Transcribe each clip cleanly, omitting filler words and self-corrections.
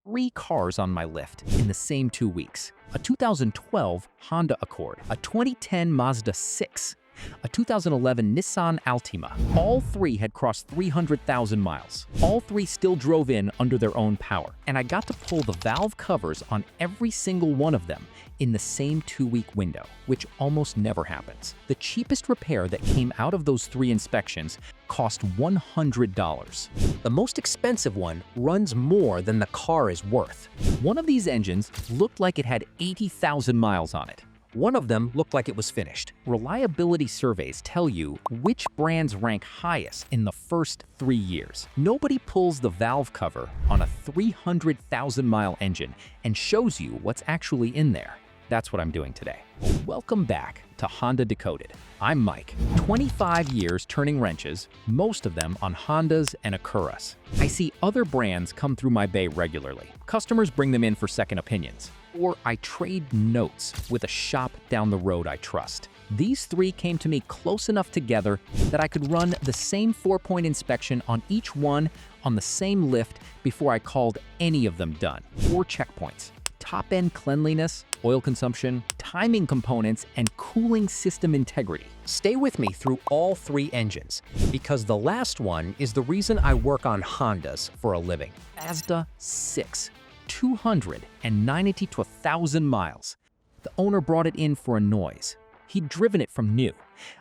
three cars on my lift in the same 2 weeks. A 2012 Honda Accord, a 2010 Mazda 6, a 2011 Nissan Altima. All three had crossed 300,000 miles. All three still drove in under their own power. And I got to pull the valve covers on every single one of them in the same 2-week window, which almost never happens. The cheapest repair that came out of those three inspections cost $100. The most expensive one runs more than the car is worth. One of these engines looked like it had 80,000 miles on it. One of them looked like it was finished. Reliability surveys tell you which brands rank highest in the first 3 years. Nobody pulls the valve cover on a 300,000-mile engine and shows you what's actually in there. That's what I'm doing today. Welcome back to Honda Decoded. I'm Mike, 25 years turning wrenches, most of them on Hondas and Acuras. I see other brands come through my bay regularly. Customers bring them in for second opinions, or I trade notes with a shop down the road I trust. These three came to me close enough together that I could run the same 4-point inspection on each one on the same lift before I called any of them done. 4 checkpoints: top-end cleanliness, oil consumption, timing components, and cooling system integrity. Stay with me through all 3 engines, because the last one is the reason I work on Hondas for a living. Mazda 6, 290 to 1,000 miles. The owner brought it in for a noise. He'd driven it from new.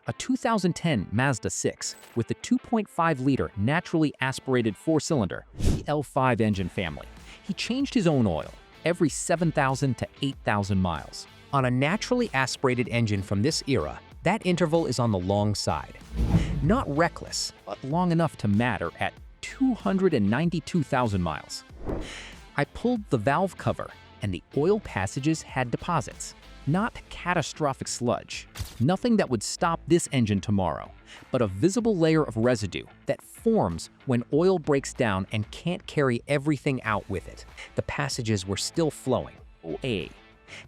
A 2010 Mazda 6 with the 2.5-liter naturally aspirated 4-cylinder, the L5 engine family. He changed his own oil every 7,000 to 8,000 miles. On a naturally aspirated engine from this era, that interval is on the long side. Not reckless, but long enough to matter at 292,000 miles. I pulled the valve cover, and the oil passages had deposits. Not catastrophic sludge. Nothing that would stop this engine tomorrow, but a visible layer of residue that forms when oil breaks down and can't carry everything out with it. The passages were still flowing. OA.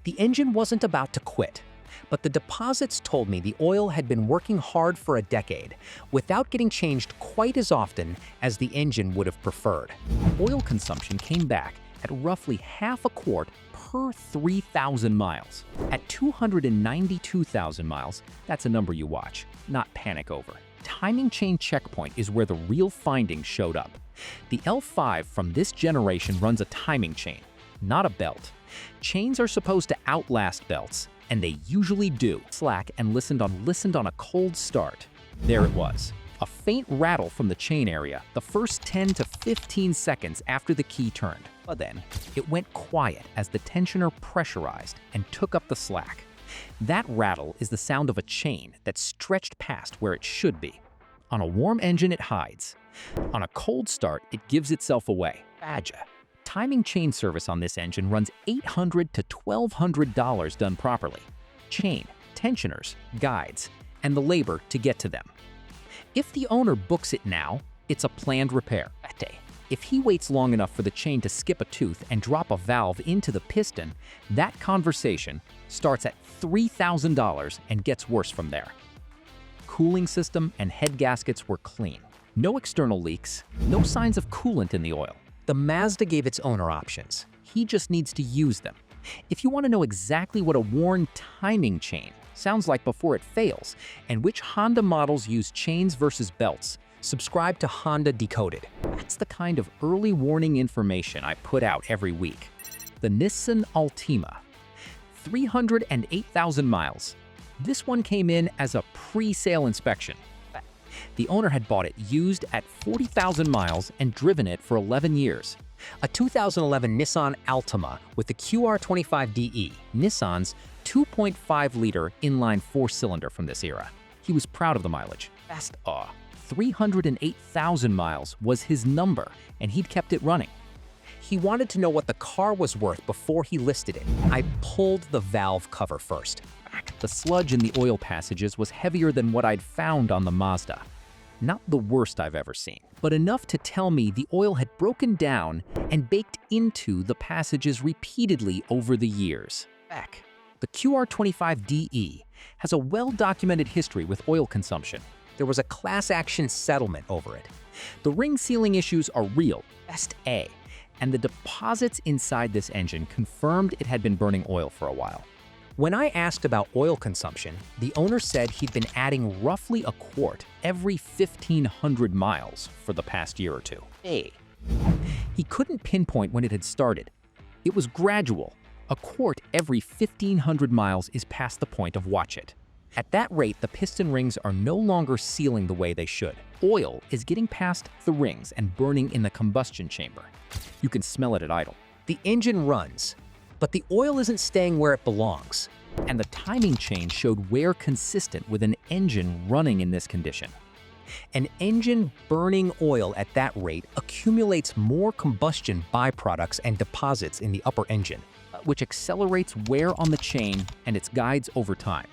The engine wasn't about to quit, but the deposits told me the oil had been working hard for a decade without getting changed quite as often as the engine would have preferred. Oil consumption came back at roughly half a quart per 3,000 miles. At 292,000 miles, that's a number you watch, not panic over. Timing chain checkpoint is where the real findings showed up. The L5 from this generation runs a timing chain, not a belt. Chains are supposed to outlast belts, and they usually do. Slack and listened on a cold start. There it was. A faint rattle from the chain area the first 10 to 15 seconds after the key turned. But then, it went quiet as the tensioner pressurized and took up the slack. That rattle is the sound of a chain that stretched past where it should be. On a warm engine, it hides. On a cold start, it gives itself away. Badger. Timing chain service on this engine runs $800 to $1,200 done properly. Chain, tensioners, guides, and the labor to get to them. If the owner books it now, it's a planned repair. If he waits long enough for the chain to skip a tooth and drop a valve into the piston, that conversation starts at $3,000 and gets worse from there. Cooling system and head gaskets were clean. No external leaks, no signs of coolant in the oil. The Mazda gave its owner options. He just needs to use them. If you want to know exactly what a worn timing chain sounds like before it fails, and which Honda models use chains versus belts, subscribe to Honda Decoded. That's the kind of early warning information I put out every week. The Nissan Altima, 308,000 miles. This one came in as a pre-sale inspection. The owner had bought it used at 40,000 miles and driven it for 11 years. A 2011 Nissan Altima with the QR25DE, Nissan's 2.5-liter inline 4-cylinder from this era. He was proud of the mileage. Fast 308,000 miles was his number, and he'd kept it running. He wanted to know what the car was worth before he listed it. I pulled the valve cover first. The sludge in the oil passages was heavier than what I'd found on the Mazda. Not the worst I've ever seen, but enough to tell me the oil had broken down and baked into the passages repeatedly over the years. The QR25DE has a well-documented history with oil consumption. There was a class action settlement over it. The ring sealing issues are real. Best A. and the deposits inside this engine confirmed it had been burning oil for a while. When I asked about oil consumption, the owner said he'd been adding roughly a quart every 1,500 miles for the past year or two. He couldn't pinpoint when it had started. It was gradual. A quart every 1,500 miles is past the point of watch it. At that rate, the piston rings are no longer sealing the way they should. Oil is getting past the rings and burning in the combustion chamber. You can smell it at idle. The engine runs, but the oil isn't staying where it belongs. And the timing chain showed wear consistent with an engine running in this condition. An engine burning oil at that rate accumulates more combustion byproducts and deposits in the upper engine, which accelerates wear on the chain and its guides over time.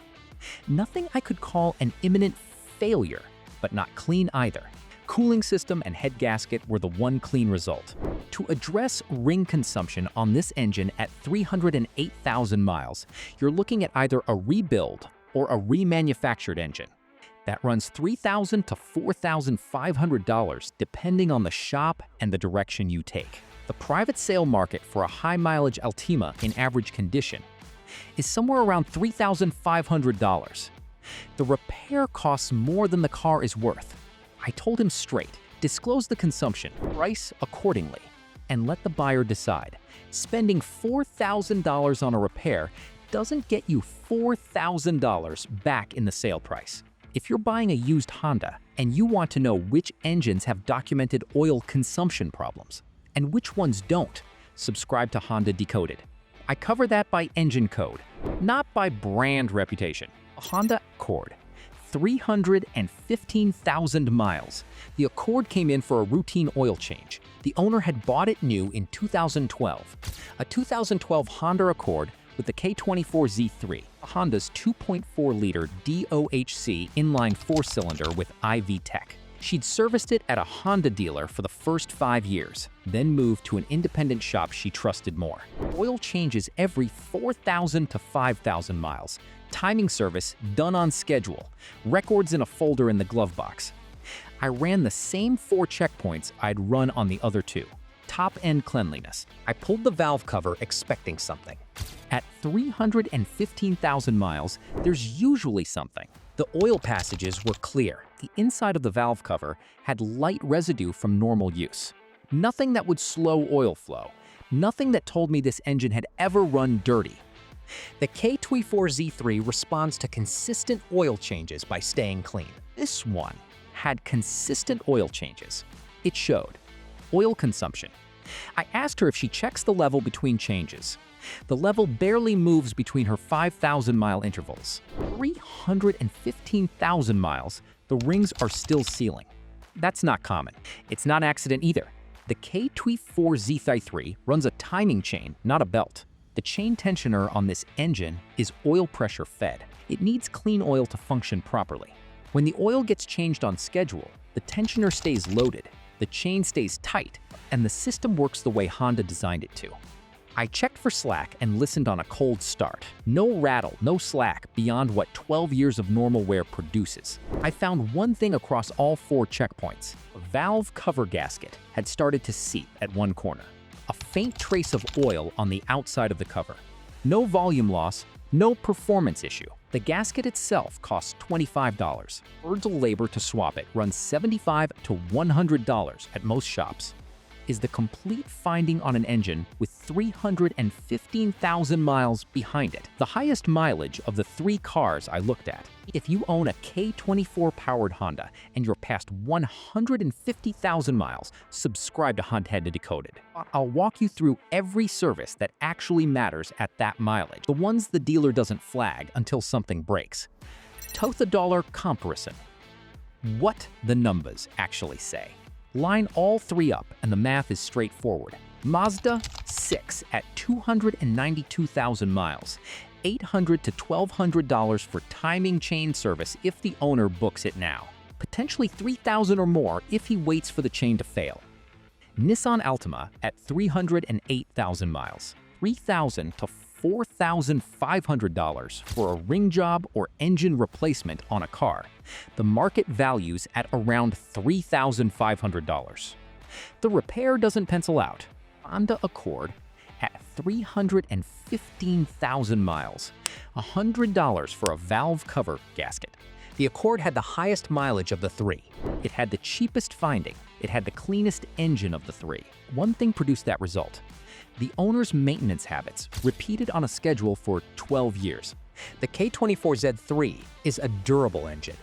Nothing I could call an imminent failure, but not clean either. Cooling system and head gasket were the one clean result. To address ring consumption on this engine at 308,000 miles, you're looking at either a rebuild or a remanufactured engine. That runs $3,000 to $4,500 depending on the shop and the direction you take. The private sale market for a high-mileage Altima in average condition is somewhere around $3,500. The repair costs more than the car is worth. I told him straight, disclose the consumption, price accordingly, and let the buyer decide. Spending $4,000 on a repair doesn't get you $4,000 back in the sale price. If you're buying a used Honda and you want to know which engines have documented oil consumption problems and which ones don't, subscribe to Honda Decoded. I cover that by engine code, not by brand reputation. A Honda Accord, 315,000 miles. The Accord came in for a routine oil change. The owner had bought it new in 2012. A 2012 Honda Accord with the K24Z3, Honda's 2.4-liter DOHC inline four-cylinder with IV Tech. She'd serviced it at a Honda dealer for the first 5 years, then moved to an independent shop she trusted more. Oil changes every 4,000 to 5,000 miles. Timing service done on schedule. Records in a folder in the glove box. I ran the same 4 checkpoints I'd run on the other 2. Top-end cleanliness. I pulled the valve cover expecting something. At 315,000 miles, there's usually something. The oil passages were clear. The inside of the valve cover had light residue from normal use. Nothing that would slow oil flow. Nothing that told me this engine had ever run dirty. The K24Z3 responds to consistent oil changes by staying clean. This one had consistent oil changes. It showed. Oil consumption. I asked her if she checks the level between changes. The level barely moves between her 5,000-mile intervals. 315,000 miles, the rings are still sealing. That's not common. It's not accident either. The K24Z3 runs a timing chain, not a belt. The chain tensioner on this engine is oil pressure fed. It needs clean oil to function properly. When the oil gets changed on schedule, the tensioner stays loaded, the chain stays tight, and the system works the way Honda designed it to. I checked for slack and listened on a cold start. No rattle, no slack beyond what 12 years of normal wear produces. I found one thing across all 4 checkpoints. A valve cover gasket had started to seep at one corner. A faint trace of oil on the outside of the cover. No volume loss, no performance issue. The gasket itself costs $25. Birds of labor to swap it runs $75 to $100 at most shops. Is the complete finding on an engine with 315,000 miles behind it. The highest mileage of the 3 cars I looked at. If you own a K24-powered Honda and you're past 150,000 miles, subscribe to Honda Decoded. I'll walk you through every service that actually matters at that mileage, the ones the dealer doesn't flag until something breaks. $1,000 comparison. What the numbers actually say. Line all 3 up and the math is straightforward. Mazda 6 at 292,000 miles. $800 to $1,200 for timing chain service if the owner books it now. Potentially $3,000 or more if he waits for the chain to fail. Nissan Altima at 308,000 miles. $3,000 to $4,500 for a ring job or engine replacement on a car. The market values at around $3,500. The repair doesn't pencil out. Honda Accord at 315,000 miles. $100 for a valve cover gasket. The Accord had the highest mileage of the three. It had the cheapest finding. It had the cleanest engine of the three. One thing produced that result: the owner's maintenance habits, repeated on a schedule for 12 years. The K24Z3 is a durable engine.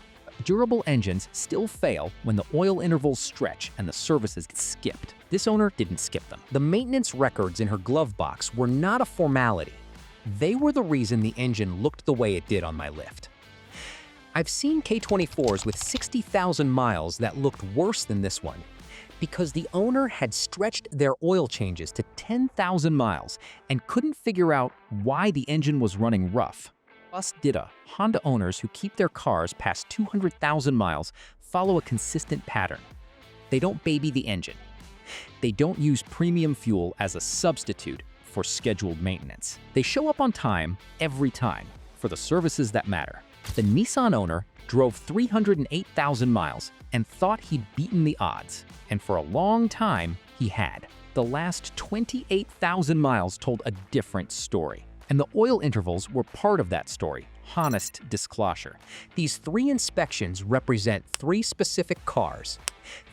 Durable engines still fail when the oil intervals stretch and the services get skipped. This owner didn't skip them. The maintenance records in her glove box were not a formality. They were the reason the engine looked the way it did on my lift. I've seen K24s with 60,000 miles that looked worse than this one because the owner had stretched their oil changes to 10,000 miles and couldn't figure out why the engine was running rough. Plus data. Honda owners who keep their cars past 200,000 miles follow a consistent pattern. They don't baby the engine. They don't use premium fuel as a substitute for scheduled maintenance. They show up on time every time for the services that matter. The Nissan owner drove 308,000 miles and thought he'd beaten the odds, and for a long time, he had. The last 28,000 miles told a different story, and the oil intervals were part of that story. Honest disclosure. These three inspections represent three specific cars,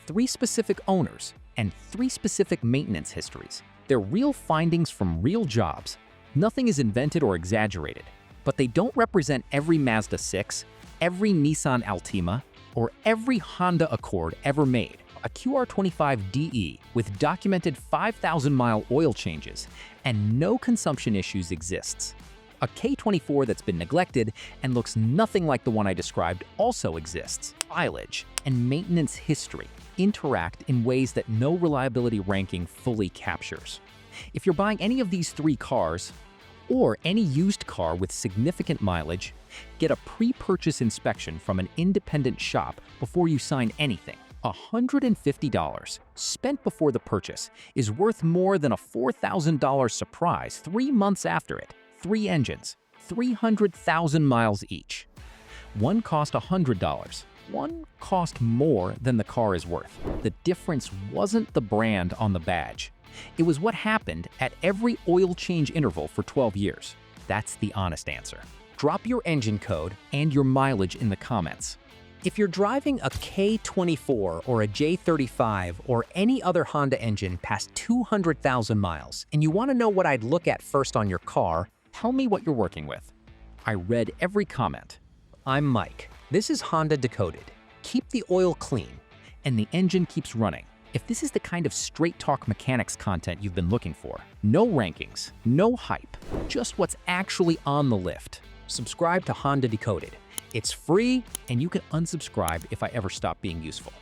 three specific owners, and three specific maintenance histories. They're real findings from real jobs. Nothing is invented or exaggerated, but they don't represent every Mazda 6, every Nissan Altima, or every Honda Accord ever made. A QR25DE with documented 5,000-mile oil changes and no consumption issues exists. A K24 that's been neglected and looks nothing like the one I described also exists. Mileage and maintenance history interact in ways that no reliability ranking fully captures. If you're buying any of these three cars, or any used car with significant mileage, get a pre-purchase inspection from an independent shop before you sign anything. $150 spent before the purchase is worth more than a $4,000 surprise 3 months after it. 3 engines, 300,000 miles each. One cost $100. One cost more than the car is worth. The difference wasn't the brand on the badge. It was what happened at every oil change interval for 12 years. That's the honest answer. Drop your engine code and your mileage in the comments. If you're driving a K24 or a J35 or any other Honda engine past 200,000 miles and you want to know what I'd look at first on your car, tell me what you're working with. I read every comment. I'm Mike. This is Honda Decoded. Keep the oil clean and the engine keeps running. If this is the kind of straight talk mechanics content you've been looking for, no rankings, no hype, just what's actually on the lift, subscribe to Honda Decoded. It's free, and you can unsubscribe if I ever stop being useful.